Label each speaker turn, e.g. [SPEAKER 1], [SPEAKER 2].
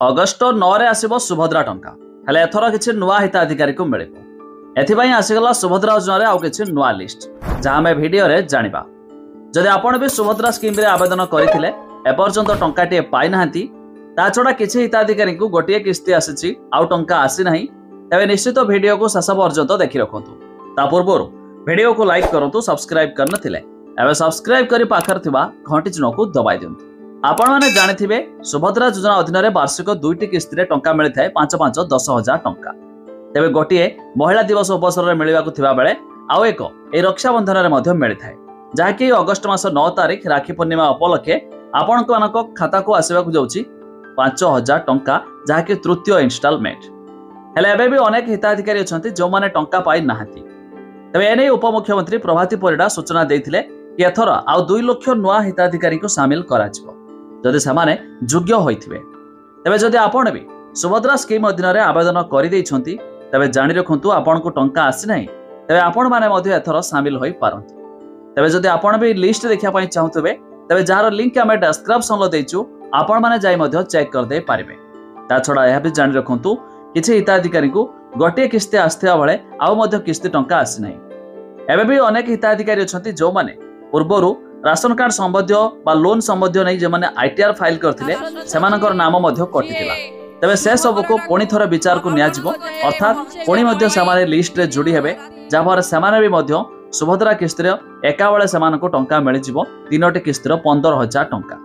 [SPEAKER 1] August 9ରେ ଆସିବ ସୁଭଦ୍ରା ଟଙ୍କା। ହେଲେ ଏଥର କିଛି ନୂଆ ହିତାଧିକାରୀଙ୍କୁ ମିଳିବ। ଏଥିପାଇଁ ଆସିଗଲା ସୁଭଦ୍ରା ଯୋଜନାରେ ଆଉ କିଛି ନୂଆ ଲିଷ୍ଟ, ଯାହା ଆମେ ଭିଡିଓରେ ଜାଣିବା। ଯଦି ଆପଣ ବି ସୁଭଦ୍ରା ସ୍କିମ୍ରେ ଆବେଦନ କରିଥିଲେ ଏପର୍ଯ୍ୟନ୍ତ ଟଙ୍କାଟିଏ ପାଇନାହାନ୍ତି, ତା ଛଡ଼ା କିଛି ହିତାଧିକାରୀଙ୍କୁ ଗୋଟିଏ କିସ୍ତି ଆସିଛି ଆଉ ଟଙ୍କା ଆସିନାହିଁ, ତେବେ ନିଶ୍ଚିତ ଭିଡିଓକୁ ଶେଷ ପର୍ଯ୍ୟନ୍ତ ଦେଖି ରଖନ୍ତୁ। ତା ପୂର୍ବରୁ ଭିଡିଓକୁ ଲାଇକ୍ କରନ୍ତୁ, ସବସ୍କ୍ରାଇବ୍ କରିନଥିଲେ ଏବେ ସବସ୍କ୍ରାଇବ୍ କରି ପାଖରେ ଥିବା ଘଣ୍ଟି ଚିହ୍ନକୁ ଦବାଇ ଦିଅନ୍ତୁ। ଆପଣମାନେ ଜାଣିଥିବେ ସୁଭଦ୍ରା ଯୋଜନା ଅଧୀନରେ ବାର୍ଷିକ 2ଟି କିସ୍ତିରେ ଟଙ୍କା ମିଳିଥାଏ 5,5,10,000 ଟଙ୍କା। ତେବେ ଗୋଟିଏ ମହିଳା ଦିବସ ଅବସରରେ ମିଳିବାକୁ ଥିବା ବେଳେ ଆଉ ଏକ ଏହି ରକ୍ଷାବନ୍ଧନରେ ମଧ୍ୟ ମିଳିଥାଏ, ଯାହାକି ଅଗଷ୍ଟ ମାସ 9 ତାରିଖ ରାକ୍ଷୀ ପୂର୍ଣ୍ଣିମା ଉପଲକ୍ଷେ ଆପଣମାନଙ୍କ ଖାତାକୁ ଆସିବାକୁ ଯାଉଛି 5,000 ଟଙ୍କା, ଯାହାକି ତୃତୀୟ ଇନଷ୍ଟଲମେଣ୍ଟ। ହେଲେ ଏବେ ବି ଅନେକ ହିତାଧିକାରୀ ଅଛନ୍ତି ଯେଉଁମାନେ ଟଙ୍କା ପାଇନାହାନ୍ତି। ତେବେ ଏନେଇ ଉପମୁଖ୍ୟମନ୍ତ୍ରୀ ପ୍ରଭାତୀ ପରିଡ଼ା ସୂଚନା ଦେଇଥିଲେ କି ଏଥର ଆଉ 2 ଲକ୍ଷ ନୂଆ ହିତାଧିକାରୀଙ୍କୁ ସାମିଲ କରାଯିବ ଯଦି ସେମାନେ ଯୋଗ୍ୟ ହୋଇଥିବେ। ତେବେ ଯଦି ଆପଣ ବି ସୁଭଦ୍ରା ସ୍କିମ୍ ଅଧୀନରେ ଆବେଦନ କରିଦେଇଛନ୍ତି ତେବେ ଜାଣି ରଖନ୍ତୁ ଆପଣଙ୍କୁ ଟଙ୍କା ଆସିନାହିଁ, ତେବେ ଆପଣମାନେ ମଧ୍ୟ ଏଥର ସାମିଲ ହୋଇପାରନ୍ତି। ତେବେ ଯଦି ଆପଣ ବି ଲିଷ୍ଟ ଦେଖିବା ପାଇଁ ଚାହୁଁଥିବେ ତେବେ ଯାହାର ଲିଙ୍କ ଆମେ ଡେସ୍କ୍ରିପ୍ସନରେ ଦେଇଛୁ ଆପଣମାନେ ଯାଇ ମଧ୍ୟ ଚେକ୍ କରିଦେଇ ପାରିବେ। ତା ଛଡ଼ା ଏହା ବି ଜାଣି ରଖନ୍ତୁ କିଛି ହିତାଧିକାରୀଙ୍କୁ ଗୋଟିଏ କିସ୍ତି ଆସିଥିବା ବେଳେ ଆଉ ମଧ୍ୟ କିସ୍ତି ଟଙ୍କା ଆସିନାହିଁ। ଏବେ ବି ଅନେକ ହିତାଧିକାରୀ ଅଛନ୍ତି ଯେଉଁମାନେ ପୂର୍ବରୁ ରାସନ କାର୍ଡ ସମ୍ବନ୍ଧୀୟ ବା ଲୋନ୍ ସମ୍ବନ୍ଧୀୟ ନେଇ ଯେଉଁମାନେ ITR ଫାଇଲ କରିଥିଲେ ସେମାନଙ୍କର ନାମ ମଧ୍ୟ କଟିଥିଲା। ତେବେ ସେ ସବୁକୁ ପୁଣି ଥରେ ବିଚାରକୁ ନିଆଯିବ, ଅର୍ଥାତ୍ ପୁଣି ମଧ୍ୟ ସେମାନେ ଲିଷ୍ଟରେ ଯୋଡ଼ି ହେବେ, ଯାହାଫଳରେ ସେମାନେ ବି ମଧ୍ୟ ସୁଭଦ୍ରା କିସ୍ତିର ଏକାବେଳେ ସେମାନଙ୍କୁ ଟଙ୍କା ମିଳିଯିବ 3ଟି କିସ୍ତିର 15,000 ଟଙ୍କା।